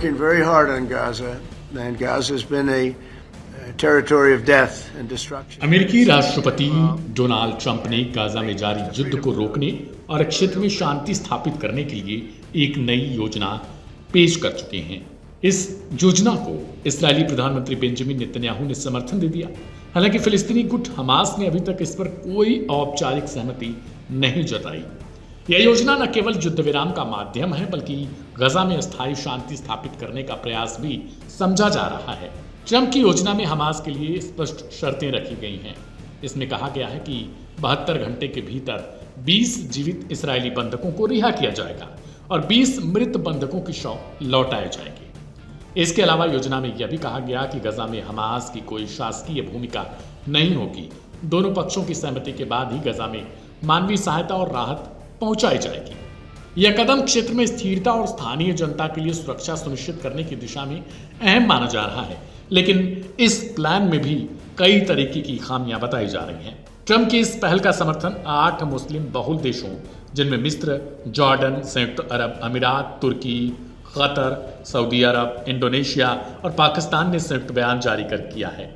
working very hard on Gaza, and Gaza has been a territory of death and destruction. अमेरिकी राष्ट्रपति Donald Trump ने Gaza में जारी युद्ध को रोकने और क्षेत्र में शांति स्थापित करने के लिए एक नई योजना पेश कर चुके हैं। इस योजना को इस्राएली प्रधानमंत्री बेंजामिन नेतन्याहू ने समर्थन दे दिया। हालांकि फिलिस्तीनी गुट हमास ने अभी तक इस पर कोई औपचारिक सहमति नहीं जताई। यह योजना न केवल युद्ध विराम का माध्यम है, बल्कि गजा में अस्थायी शांति स्थापित करने का प्रयास भी समझा जा रहा है। ट्रंप की योजना में हमास के लिए स्पष्ट शर्तें रखी गई हैं। इसमें कहा गया है कि 72 घंटे के भीतर 20 जीवित इस्राएली बंधकों को रिहा किया जाएगा और 20 मृत बंधकों की शव लौटाए जाएंगे। इसके अलावा योजना में यह भी कहा गया कि गजा में हमास की कोई शासकीय भूमिका नहीं होगी। दोनों पक्षों की सहमति के बाद ही गजा में मानवीय सहायता और राहत पहुंचाई जाएगी। यह कदम क्षेत्र में स्थिरता और स्थानीय जनता के लिए सुरक्षा सुनिश्चित करने की दिशा में अहम माना जा रहा है, लेकिन इस प्लान में भी कई तरीके की खामियां बताई जा रही हैं। ट्रंप की इस पहल का समर्थन 8 मुस्लिम बहुल देशों, जिनमें मिस्र, जॉर्डन, संयुक्त अरब अमीरात, तुर्की, कतर, सऊदी अरब, इंडोनेशिया और पाकिस्तान ने संयुक्त बयान जारी कर किया है।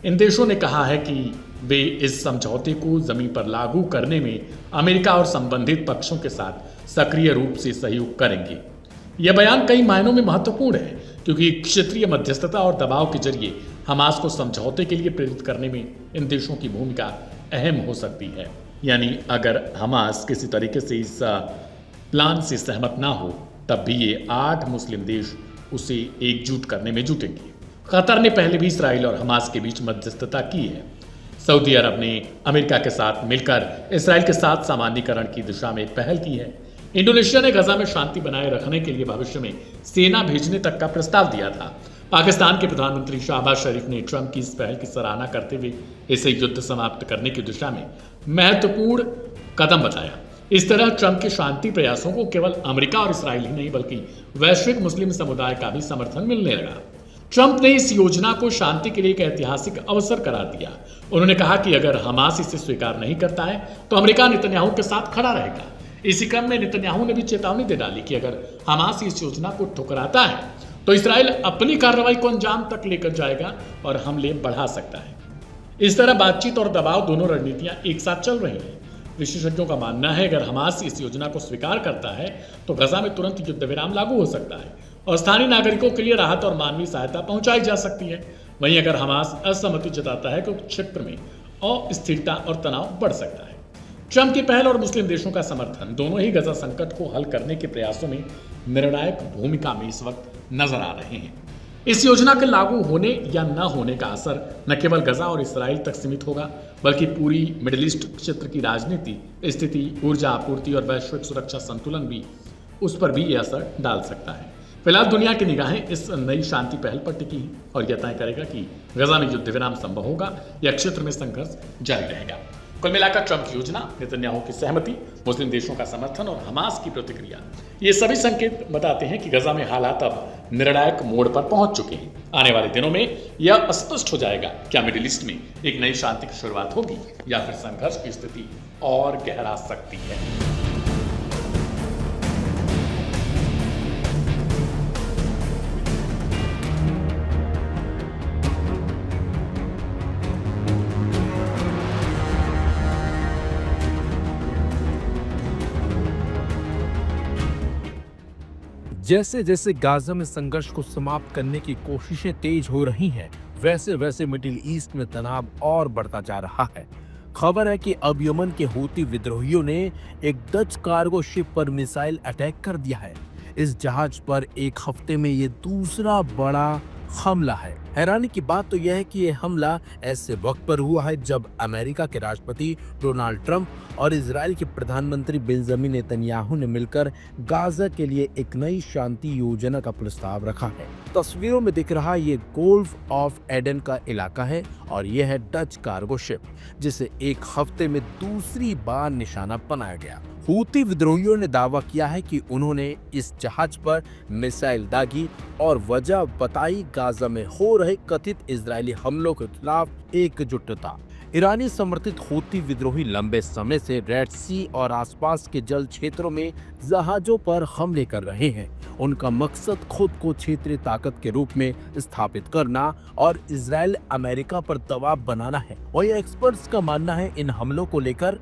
इन देशों ने कहा है कि वे इस समझौते को जमीन पर लागू करने में अमेरिका और संबंधित पक्षों के साथ सक्रिय रूप से सहयोग करेंगे। यह बयान कई मायनों में महत्वपूर्ण है, क्योंकि क्षेत्रीय मध्यस्थता और दबाव के जरिए हमास को समझौते के लिए प्रेरित करने में इन देशों की भूमिका अहम हो सकती है। यानी अगर हमास किसी तरीके से इस प्लान से सहमत ना हो, तब भी ये 8 मुस्लिम देश उसे एकजुट करने में जुटेंगे। कतर ने पहले भी इसराइल और हमास के बीच मध्यस्थता की है। सऊदी अरब ने अमेरिका के साथ मिलकर इसराइल के साथ सामान्यीकरण की दिशा में पहल की है। इंडोनेशिया ने गजा में शांति बनाए रखने के लिए भविष्य में सेना भेजने तक का प्रस्ताव दिया था। पाकिस्तान के प्रधानमंत्री शहबाज शरीफ ने ट्रंप की इस पहल की सराहना करते हुए इसे युद्ध समाप्त करने की दिशा में महत्वपूर्ण कदम बताया। इस तरह ट्रंप के शांति प्रयासों को केवल अमेरिका और इसराइल ही नहीं, बल्कि वैश्विक मुस्लिम समुदाय का भी समर्थन मिलने लगा। ट्रंप ने इस योजना को शांति के लिए एक ऐतिहासिक अवसर करार दिया। उन्होंने कहा कि अगर हमास इसे स्वीकार नहीं करता है तो अमेरिका नेतन्याहू के साथ खड़ा रहेगा। इसी क्रम में नेतन्याहू ने भी चेतावनी दे डाली कि अगर हमास इस योजना को ठुकराता है तो इसराइल अपनी कार्रवाई को अंजाम तक लेकर जाएगा और हमले बढ़ा सकता है। इस तरह बातचीत और दबाव दोनों रणनीतियां एक साथ चल रही हैं। विशेषज्ञों का मानना है अगर हमास इस योजना को स्वीकार करता है तो गजा में तुरंत युद्ध विराम लागू हो सकता है और स्थानीय नागरिकों के लिए राहत और मानवीय सहायता पहुंचाई जा सकती है। वहीं अगर हमास असहमति जताता है तो क्षेत्र में अस्थिरता और तनाव बढ़ सकता है। ट्रंप की पहल और मुस्लिम देशों का समर्थन दोनों ही गजा संकट को हल करने के प्रयासों में निर्णायक भूमिका में इस वक्त नजर आ रहे हैं। इस योजना के लागू होने या न होने का असर न केवल गजा और इसराइल तक सीमित होगा, बल्कि पूरी मिडिल ईस्ट क्षेत्र की राजनीति, स्थिति, ऊर्जा आपूर्ति और वैश्विक सुरक्षा संतुलन भी उस पर भी यह असर डाल सकता है। फिलहाल दुनिया की निगाहें इस नई शांति पहल पर टिकी हैं और यह तय करेगा कि गजा में युद्ध विराम संभव होगा या क्षेत्र में संघर्ष जारी रहेगा। कुल मिलाकर ट्रंप की योजना, नेतन्याहू की सहमति, मुस्लिम देशों का समर्थन और हमास की प्रतिक्रिया, ये सभी संकेत बताते हैं कि गजा में हालात अब निर्णायक मोड़ पर पहुंच चुके हैं। आने वाले दिनों में यह स्पष्ट हो जाएगा क्या मिडिल ईस्ट में एक नई शांति की शुरुआत होगी या फिर संघर्ष की स्थिति और गहरा सकती है। जैसे जैसे गाजा में संघर्ष को समाप्त करने की कोशिशें तेज हो रही हैं, वैसे वैसे मिडिल ईस्ट में तनाव और बढ़ता जा रहा है। खबर है कि अब यमन के हूती विद्रोहियों ने एक डच कार्गो शिप पर मिसाइल अटैक कर दिया है। इस जहाज पर एक हफ्ते में ये दूसरा बड़ा हमला है। हैरानी की बात तो यह है कि यह हमला ऐसे वक्त पर हुआ है जब अमेरिका के राष्ट्रपति डोनाल्ड ट्रंप और इजराइल के प्रधानमंत्री बेंजामिन नेतन्याहू ने मिलकर गाजा के लिए एक नई शांति योजना का प्रस्ताव रखा है। तस्वीरों में दिख रहा ये गोल्फ ऑफ एडन का इलाका है और यह है डच कार्गो शिप, जिसे एक हफ्ते में दूसरी बार निशाना बनाया गया। हूती विद्रोहियों ने दावा किया है कि उन्होंने इस जहाज पर मिसाइल दागी और वजह बताई गाजा में हो रहे कथित इजरायली हमलों के खिलाफ एकजुटता। ईरानी समर्थित हूती विद्रोही लंबे समय से रेड सी और आसपास के जल क्षेत्रों में जहाजों पर हमले कर रहे हैं। उनका मकसद खुद को क्षेत्रीय ताकत के रूप में स्थापित करना और इजराइल अमेरिका पर दबाव बनाना है। और ये एक्सपर्ट्स का मानना है इन हमलों को लेकर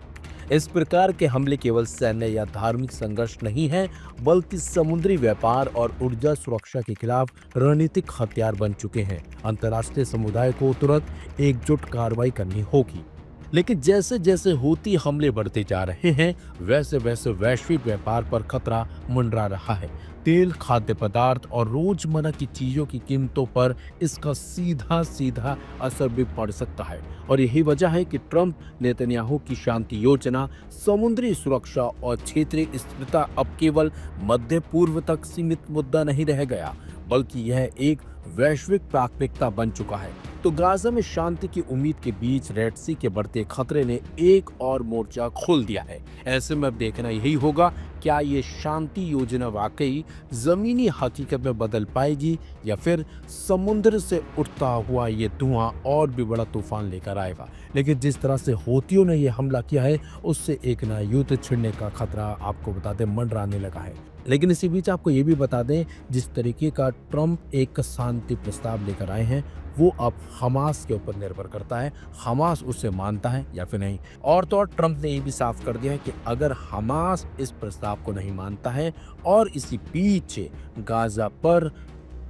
इस प्रकार के हमले केवल सैन्य या धार्मिक संघर्ष नहीं है, बल्कि समुद्री व्यापार और ऊर्जा सुरक्षा के खिलाफ रणनीतिक हथियार बन चुके हैं। अंतर्राष्ट्रीय समुदाय को तुरंत एकजुट कार्रवाई करनी होगी। लेकिन जैसे जैसे हूती हमले बढ़ते जा रहे हैं, वैसे वैसे वैश्विक व्यापार पर खतरा मंडरा रहा है। तेल, खाद्य पदार्थ और रोजमर्रा की चीजों की कीमतों पर इसका सीधा सीधा असर भी पड़ सकता है। और यही वजह है कि ट्रंप नेतन्याहू की शांति योजना, समुद्री सुरक्षा और क्षेत्रीय स्थिरता अब केवल मध्य पूर्व तक सीमित मुद्दा नहीं रह गया, बल्कि यह एक वैश्विक प्राथमिकता बन चुका है। तो गाजा में शांति की उम्मीद के बीच रेड सी के बढ़ते खतरे ने एक और मोर्चा खोल दिया है। ऐसे में अब देखना यही होगा, क्या ये शांति योजना वाकई जमीनी हकीकत में बदल पाएगी या फिर समुद्र से उठता हुआ ये धुआं और भी बड़ा तूफान लेकर आएगा। लेकिन जिस तरह से हूतियों ने ये हमला किया है, उससे एक नया युद्ध छिड़ने का खतरा आपको बता दें मंडराने लगा है। लेकिन इसी बीच आपको ये भी बता दें, जिस तरीके का ट्रंप एक शांति प्रस्ताव लेकर आए हैं, वो अब हमास के ऊपर निर्भर करता है, हमास उसे मानता है या फिर नहीं। और तो और ट्रंप ने ये भी साफ कर दिया है कि अगर हमास इस प्रस्ताव को नहीं मानता है और इसी बीच गाजा पर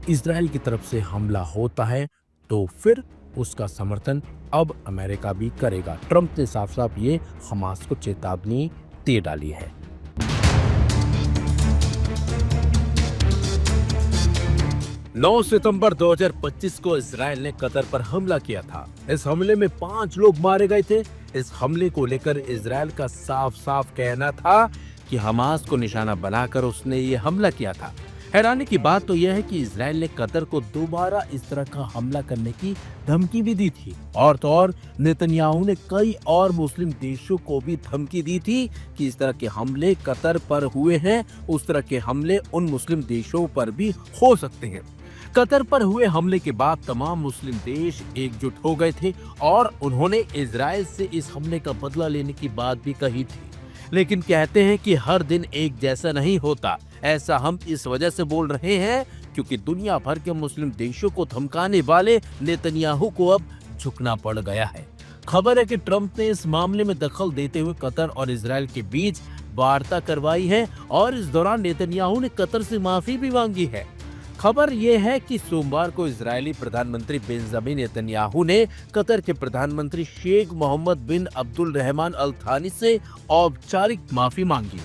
इजराइल की तरफ से हमला होता है, तो फिर उसका समर्थन अब अमेरिका भी करेगा। ट्रंप ने साफ साफ ये हमास को चेतावनी दे डाली है। 9 सितंबर 2025 को इजराइल ने कतर पर हमला किया था। इस हमले में 5 लोग मारे गए थे। इस हमले को लेकर इजराइल का साफ साफ कहना था कि हमास को निशाना बनाकर उसने ये हमला किया था। हैरानी की बात तो यह है कि इजराइल ने कतर को दोबारा इस तरह का हमला करने की धमकी भी दी थी। और तो और नेतन्याहू ने कई और मुस्लिम देशों को भी धमकी दी थी कि इस तरह के हमले कतर पर हुए हैं, उस तरह के हमले उन मुस्लिम देशों पर भी हो सकते हैं। कतर पर हुए हमले के बाद तमाम मुस्लिम देश एकजुट हो गए थे और उन्होंने इजराइल से इस हमले का बदला लेने की बात भी कही थी। लेकिन कहते हैं कि हर दिन एक जैसा नहीं होता। ऐसा हम इस वजह से बोल रहे हैं क्योंकि दुनिया भर के मुस्लिम देशों को धमकाने वाले नेतन्याहू को अब झुकना पड़ गया है। खबर है कि ट्रंप ने इस मामले में दखल देते हुए कतर और इजराइल के बीच वार्ता करवाई है और इस दौरान नेतन्याहू ने कतर से माफी भी मांगी है। खबर यह है कि सोमवार को इजरायली प्रधानमंत्री बेंजामिन नेतन्याहू ने कतर के प्रधानमंत्री शेख मोहम्मद बिन अब्दुल रहमान अल थानी से औपचारिक माफी मांगी।